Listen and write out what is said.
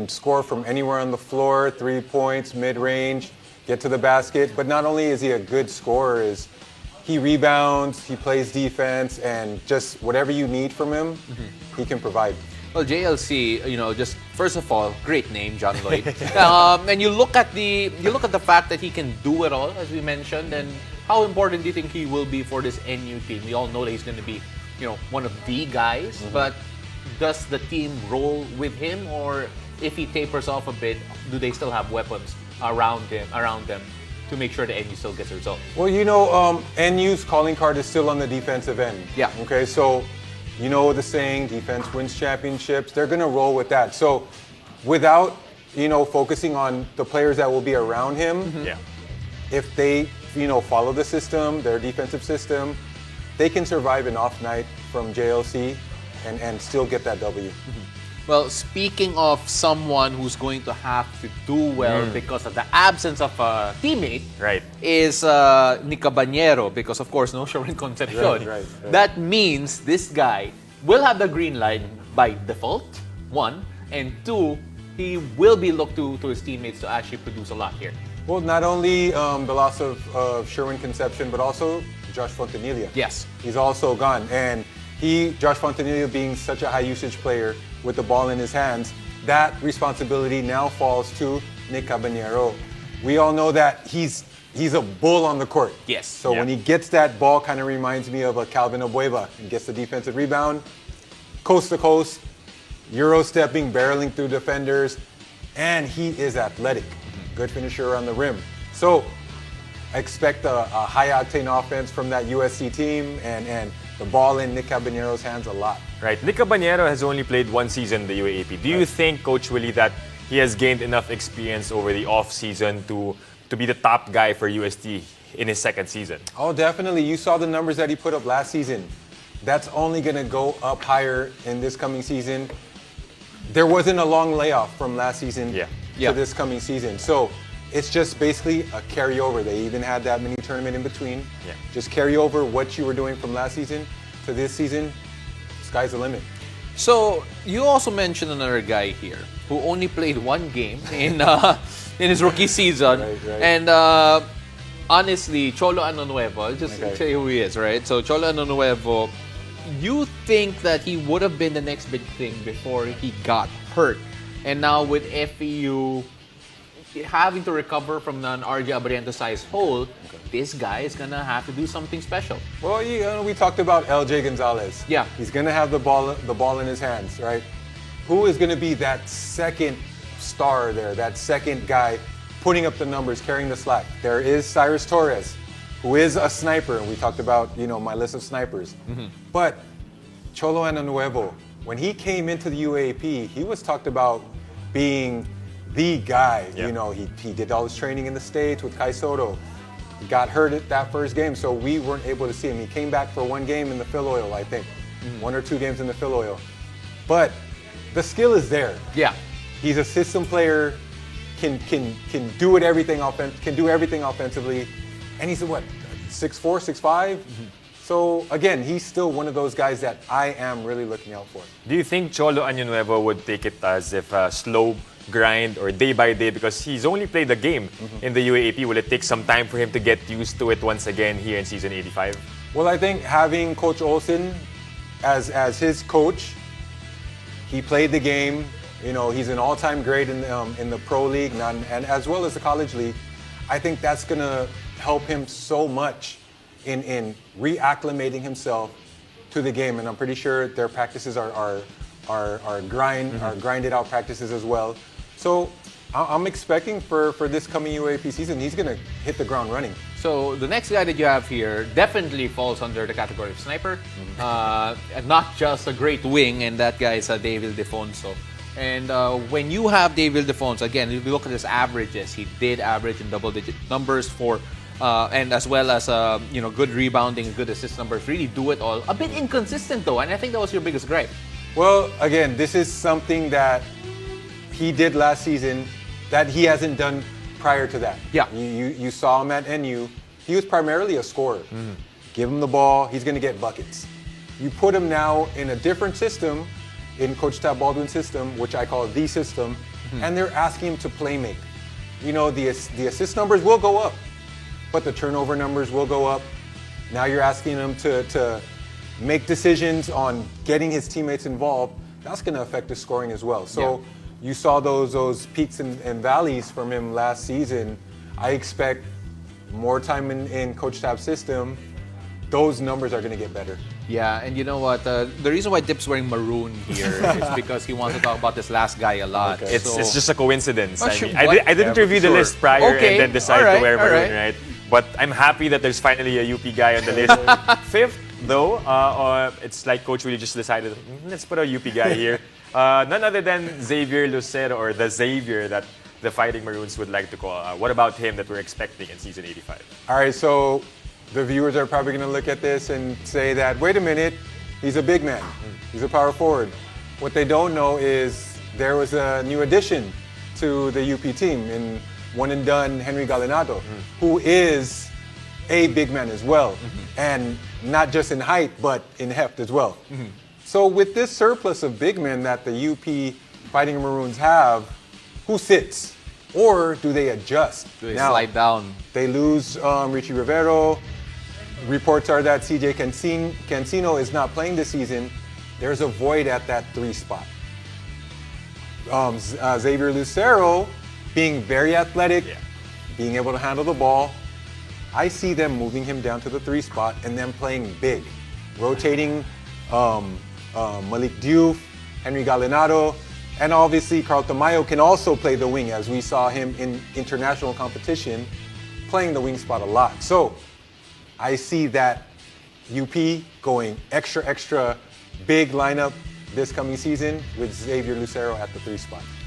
score from anywhere on the floor, 3 points, mid-range, get to the basket. But not only is he a good scorer, is he rebounds, he plays defense, and just whatever you need from him, he can provide. Well, JLC, just first of all, great name, John Lloyd. And you look at the fact that he can do it all, as we mentioned, and how important do you think he will be for this NU team? We all know that he's going to be, one of the guys, but does the team roll with him, or if he tapers off a bit, do they still have weapons around them to make sure that NU still gets a result? Well, NU's calling card is still on the defensive end. Yeah. Okay, so you know the saying, defense wins championships. They're going to roll with that. So without, focusing on the players that will be around him, if they, follow the system, their defensive system, they can survive an off night from JLC and still get that W. Well, speaking of someone who's going to have to do well because of the absence of a teammate, is Nic Cabañero, because of course no Sherwin Concepcion. Right. That means this guy will have the green light by default, 1, and 2, he will be looked to his teammates to actually produce a lot here. Well, not only the loss of Sherwin Concepcion, but also Josh Fontanilla. Yes. He's also gone. And Josh Fontanilla being such a high usage player with the ball in his hands, that responsibility now falls to Nic Cabañero. We all know that he's a bull on the court. Yes. So when he gets that ball, kind of reminds me of a Calvin Abueva. He gets the defensive rebound, coast to coast, Euro stepping, barreling through defenders, and he is athletic. Good finisher around the rim. So expect a high-octane offense from that USC team, and the ball in Nic Cabañero's hands a lot. Right. Nic Cabañero has only played 1 season in the UAAP. Do you think, Coach Willie, that he has gained enough experience over the off-season to be the top guy for UST in his 2nd season? Oh, definitely. You saw the numbers that he put up last season. That's only going to go up higher in this coming season. There wasn't a long layoff from last season to this coming season. So it's just basically a carryover. They even had that mini tournament in between. Just carry over what you were doing from last season to this season. Sky's the limit. So you also mentioned another guy here who only played 1 game in his rookie season, and honestly, Cholo Anonuevo. Just say who he is, right? So Cholo Anonuevo, you think that he would have been the next big thing before he got hurt, and now with FEU having to recover from an RJ Abriento-sized hole, this guy is gonna have to do something special. Well, we talked about LJ Gonzalez. Yeah. He's gonna have the ball in his hands, right? Who is gonna be that second star there, that second guy putting up the numbers, carrying the slack? There is Cyrus Torres, who is a sniper, and we talked about, my list of snipers. But Cholo Anonuevo, when he came into the UAAP, he was talked about being the guy. He did all his training in the States with Kai Soto. He got hurt at that first game, so we weren't able to see him. He came back for 1 game in the Phil Oil, I think. 1 or 2 games in the Phil Oil. But the skill is there. Yeah. He's a system player, can do everything offensively. And he's 6'4", 6'5"? So again, he's still one of those guys that I am really looking out for. Do you think Cholo Anonuevo would take it as if a slow grind or day by day, because he's only played a game in the UAAP? Will it take some time for him to get used to it once again here in season 85? Well, I think having Coach Olsen as his coach, he played the game. He's an all-time great in the pro league and as well as the college league. I think that's gonna help him so much in reacclimating himself to the game, and I'm pretty sure their practices are grinded out practices as well. So I'm expecting for this coming UAAP season, he's going to hit the ground running. So the next guy that you have here definitely falls under the category of sniper, and not just a great wing, and that guy is David Ildefonso. And when you have David Ildefonso, again, if you look at his averages, he did average in double-digit numbers for, and as well as good rebounding, good assist numbers. Really do it all. A bit inconsistent though, and I think that was your biggest gripe. Well, again, this is something that he did last season that he hasn't done prior to that. Yeah. You saw him at NU. He was primarily a scorer. Give him the ball, he's going to get buckets. You put him now in a different system, in Coach Tab Baldwin's system, which I call the system, and they're asking him to play make. You know, the assist numbers will go up, but the turnover numbers will go up. Now you're asking him to make decisions on getting his teammates involved. That's going to affect his scoring as well. So you saw those peaks and valleys from him last season. I expect more time in Coach Tab's system. Those numbers are going to get better. Yeah, and you know what? The reason why Dip's wearing maroon here is because he wants to talk about this last guy a lot. Okay. It's just a coincidence. Oh, I sure. mean, What? I didn't review the list prior and then decide to wear maroon, right? But I'm happy that there's finally a UP guy on the list. Fifth, though, it's like Coach Willie just decided, let's put a UP guy here. None other than Xavier Lucero, or the Xavier that the Fighting Maroons would like to call. What about him that we're expecting in season 85? All right, so the viewers are probably going to look at this and say that, wait a minute, he's a big man. He's a power forward. What they don't know is there was a new addition to the UP team in one and done Henry Galinado, who is a big man as well. And not just in height, but in heft as well. So with this surplus of big men that the UP Fighting Maroons have, who sits? Or do they adjust? Do they slide down? They lose Richie Rivero. Reports are that CJ Cancino is not playing this season. There's a void at that 3 spot. Xavier Lucero, being very athletic, being able to handle the ball, I see them moving him down to the 3 spot and then playing big, rotating Malik Diouf, Henry Galinado, and obviously Carl Tamayo can also play the wing, as we saw him in international competition playing the wing spot a lot. So I see that UP going extra big lineup this coming season with Xavier Lucero at the 3 spot.